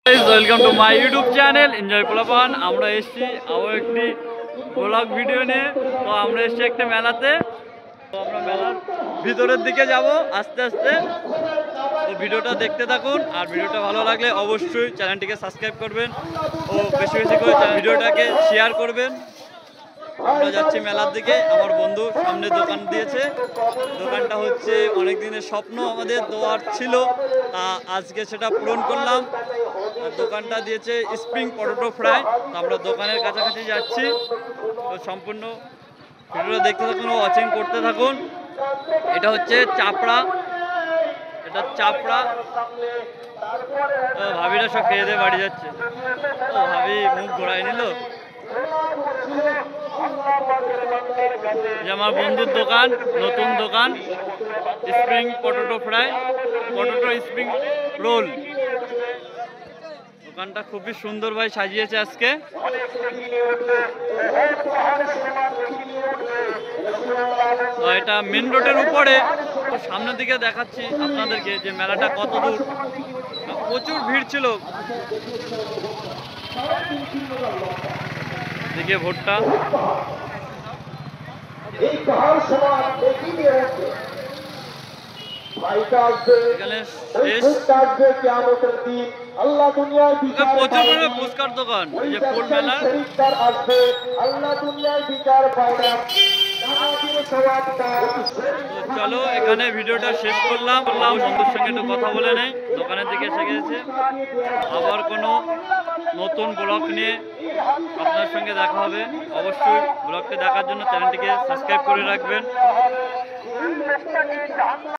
Welcome to my YouTube channel enjoy পোলাপান। আমরা এসেছি আরও একটি ব্লগ ভিডিও নিয়ে। তো আমরা এসেছি একটা মেলাতে। তো আমরা মেলার ভিতরের দিকে যাব আস্তে আস্তে। তো ভিডিওটা দেখতে থাকুন, আর ভিডিওটা ভালো লাগলে অবশ্যই চ্যানেলটিকে সাবস্ক্রাইব করবেন ও বেশি বেশি করে ভিডিওটাকে শেয়ার করবেন। আমরা যাচ্ছি মেলার দিকে। আমার বন্ধু সামনে দোকান দিয়েছে। দোকানটা হচ্ছে অনেক দিনের স্বপ্ন আমাদের দেওয়ার ছিল, তা আজকে সেটা পূরণ করলাম। দোকানটা দিয়েছে স্প্রিং পটেটো ফ্রাই। তো আমরা দোকানের কাছাকাছি যাচ্ছি। তো সম্পূর্ণ ভিডিওটা দেখতে থাকুন ও ওয়াচিং করতে থাকুন। এটা হচ্ছে চাপড়া, এটা চাপড়া। ভাবিরা সব খেয়ে দিয়ে বাড়ি যাচ্ছে। ও ভাবি মুখ ঘোরাই নিল। যে আমার বন্ধুর দোকান, নতুন দোকান, spring potato fry, potato spring roll. দোকানটা খুবই সুন্দর ভাই সাজিয়েছে আজকে। তো এটা মেন রোডের উপরে। সামনের দিকে দেখাচ্ছি আপনাদেরকে যে মেলাটা কত দূর। প্রচুর ভিড় ছিল। দিকে ভোটটা প্রচুর পুরস্কার দোকান, যে ফুল মেলা। চলো এখানে ভিডিওটা শেষ করলাম। বন্ধুর সঙ্গে একটু কথা বলে নেই। দোকানের দিকে এসে গেছে। আবার কোনো নতুন ব্লগ নিয়ে আপনার সঙ্গে দেখা হবে। অবশ্যই ব্লগটি দেখার জন্য চ্যানেলটিকে সাবস্ক্রাইব করে রাখবেন।